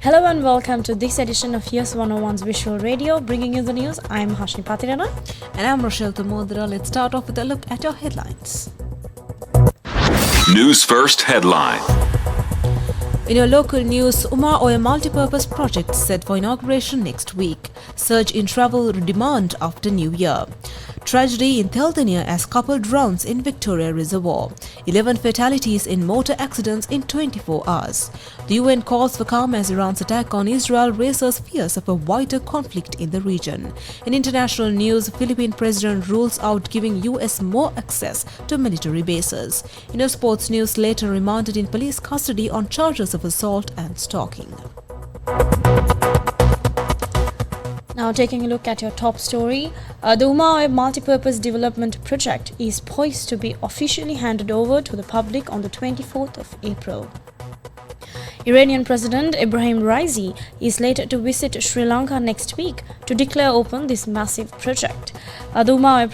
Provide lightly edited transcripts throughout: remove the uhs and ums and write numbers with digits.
Hello and welcome to this edition of Yes 101's Visual Radio, bringing you the news. I'm Hashni Patirana. And I'm Rochelle Tamodra. Let's start off with a look at our headlines. News First headline. In your local news, Umaoya Multipurpose project set for inauguration next week. Surge in travel demand after New Year. Tragedy in Tanzania as couple drowns in Victoria Reservoir. 11 fatalities in motor accidents in 24 hours. The UN calls for calm as Iran's attack on Israel raises fears of a wider conflict in the region. In international news, Philippine president rules out giving US more access to military bases. In our sports news, later remanded in police custody on charges of assault and stalking. Now taking a look at your top story, the Umaoya Multipurpose Development Project is poised to be officially handed over to the public on the 24th of April. Iranian President Ibrahim Raisi is later to visit Sri Lanka next week to declare open this massive project. The Umaoya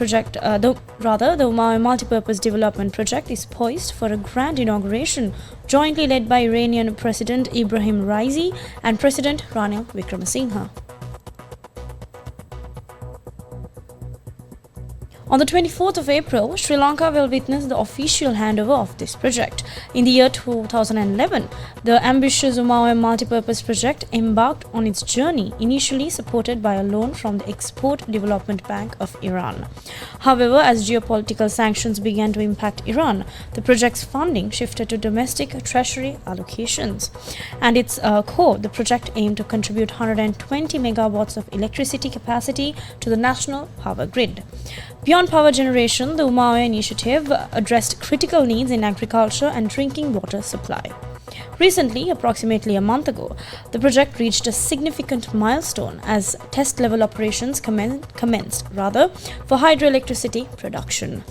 Multipurpose Development Project is poised for a grand inauguration jointly led by Iranian President Ibrahim Raisi and President Ranil Wickremesinghe. On the 24th of April, Sri Lanka will witness the official handover of this project. In the year 2011, the ambitious Umaoya Multipurpose Project embarked on its journey, initially supported by a loan from the Export Development Bank of Iran. However, as geopolitical sanctions began to impact Iran, the project's funding shifted to domestic treasury allocations. And its core, the project aimed to contribute 120 megawatts of electricity capacity to the national power grid. Beyond power generation, the Umaoya initiative addressed critical needs in agriculture and drinking water supply. Recently, approximately a month ago, the project reached a significant milestone as test-level operations commenced for hydroelectricity production.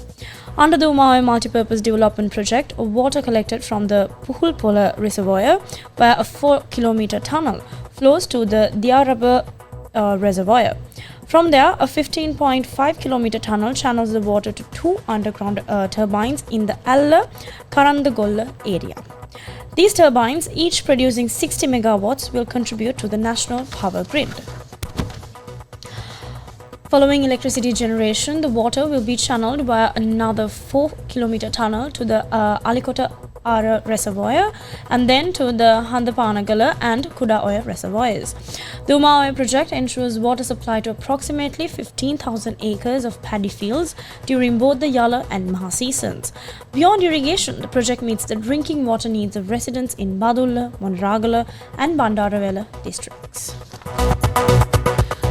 Under the Umaoya Multipurpose Development Project, water collected from the Puhulpola Reservoir via a 4-kilometer tunnel flows to the Diaraba Reservoir. From there, a 15.5-kilometer tunnel channels the water to two underground turbines in the Alla Karandagolla area. These turbines, each producing 60 megawatts, will contribute to the national power grid. Following electricity generation, the water will be channeled via another 4-kilometer tunnel to the Alikota Ara Reservoir and then to the Handapanagala and Kudaoya reservoirs. The Umaoya project ensures water supply to approximately 15,000 acres of paddy fields during both the Yala and Maha seasons. Beyond irrigation, the project meets the drinking water needs of residents in Badulla, Monragala and Bandaravela districts.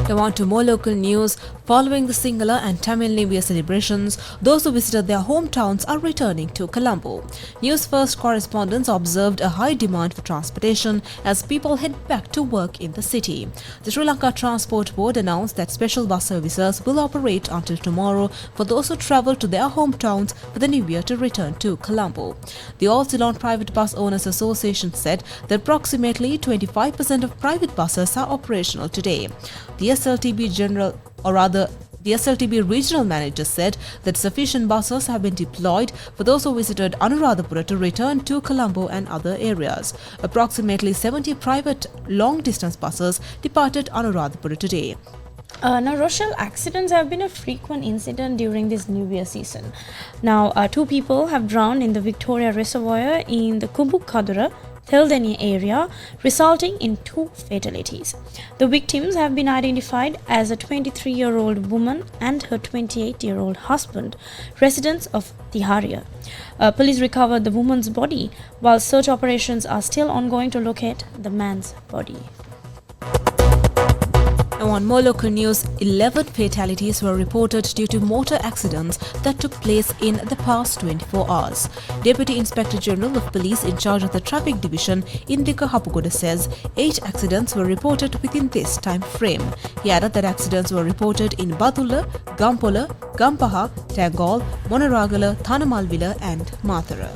Now on to more local news. Following the Sinhala and Tamil New Year celebrations, those who visited their hometowns are returning to Colombo. News First correspondents observed a high demand for transportation as people head back to work in the city. The Sri Lanka Transport Board announced that special bus services will operate until tomorrow for those who travel to their hometowns for the New Year to return to Colombo. The All Ceylon Private Bus Owners Association said that approximately 25% of private buses are operational today. The SLTB regional manager said that sufficient buses have been deployed for those who visited Anuradhapura to return to Colombo and other areas. Approximately 70 private long-distance buses departed Anuradhapura today. Now, Rochelle, accidents have been a frequent incident during this New Year season. Now, 2 people have drowned in the Victoria Reservoir in the Kumbukadura Tanzania area, resulting in 2 fatalities. The victims have been identified as a 23-year-old woman and her 28-year-old husband, residents of Tiharia. Police recovered the woman's body, while search operations are still ongoing to locate the man's body. Now on more local news, 11 fatalities were reported due to motor accidents that took place in the past 24 hours. Deputy Inspector General of Police in charge of the Traffic Division, Indika Hapugoda, says 8 accidents were reported within this time frame. He added that accidents were reported in Badulla, Gampola, Gampaha, Tangol, Monaragala, Thanamalvila and Mathura.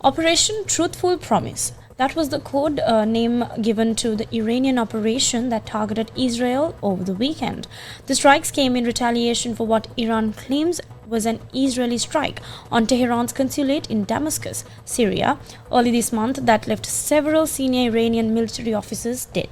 Operation Truthful Promise. That was the code name given to the Iranian operation that targeted Israel over the weekend. The strikes came in retaliation for what Iran claims was an Israeli strike on Tehran's consulate in Damascus, Syria, early this month that left several senior Iranian military officers dead.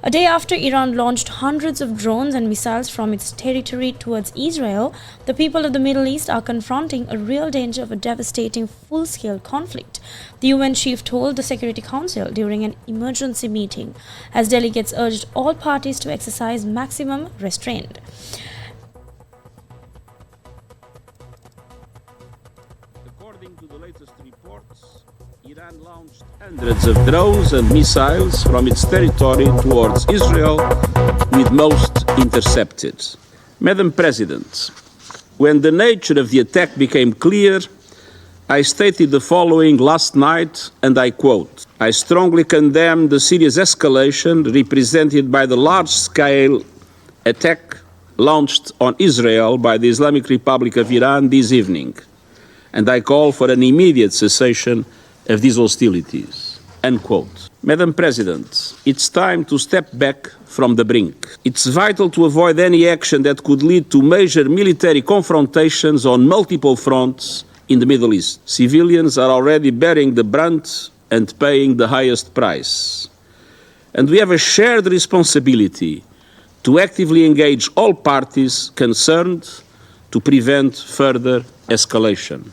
A day after Iran launched hundreds of drones and missiles from its territory towards Israel, the people of the Middle East are confronting a real danger of a devastating full-scale conflict, the UN chief told the Security Council during an emergency meeting, as delegates urged all parties to exercise maximum restraint. According to the latest reports, Iran launched hundreds of drones and missiles from its territory towards Israel, with most intercepted. Madam President, when the nature of the attack became clear, I stated the following last night, and I quote, "I strongly condemn the serious escalation represented by the large-scale attack launched on Israel by the Islamic Republic of Iran this evening, and I call for an immediate cessation of these hostilities." Unquote. Madam President, it's time to step back from the brink. It's vital to avoid any action that could lead to major military confrontations on multiple fronts in the Middle East. Civilians are already bearing the brunt and paying the highest price. And we have a shared responsibility to actively engage all parties concerned to prevent further escalation.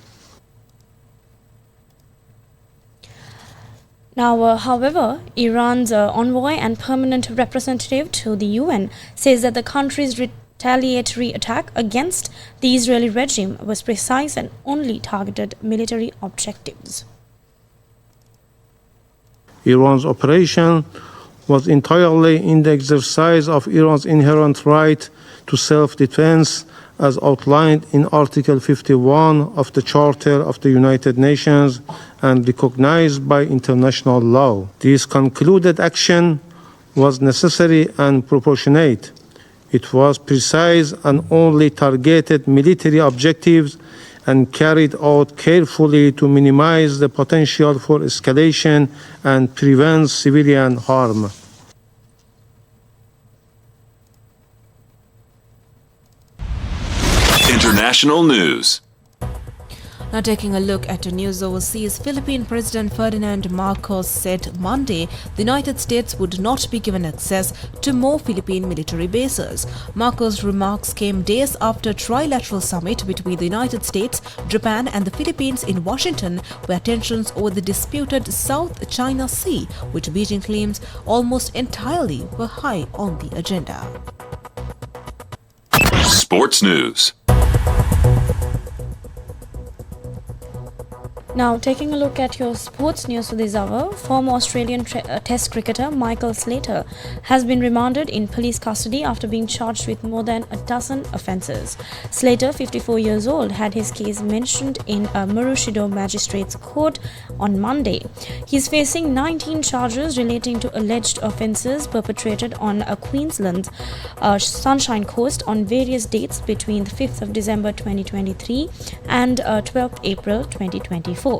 Now, however, Iran's envoy and permanent representative to the UN says that the country's retaliatory attack against the Israeli regime was precise and only targeted military objectives. Iran's operation was entirely in the exercise of Iran's inherent right to self-defense as outlined in Article 51 of the Charter of the United Nations and recognized by international law. This concluded action was necessary and proportionate. It was precise and only targeted military objectives and carried out carefully to minimize the potential for escalation and prevent civilian harm. International news. Now taking a look at the news overseas, Philippine President Ferdinand Marcos said Monday the United States would not be given access to more Philippine military bases. Marcos' remarks came days after a trilateral summit between the United States, Japan and the Philippines in Washington, where tensions over the disputed South China Sea, which Beijing claims almost entirely were high on the agenda. Sports news. Now, taking a look at your sports news for this hour, former Australian Test cricketer Michael Slater has been remanded in police custody after being charged with more than a dozen offences. Slater, 54 years old, had his case mentioned in a Maroochydore Magistrates Court on Monday. He is facing 19 charges relating to alleged offences perpetrated on Queensland's Sunshine Coast on various dates between the 5th of December 2023 and 12th April 2024.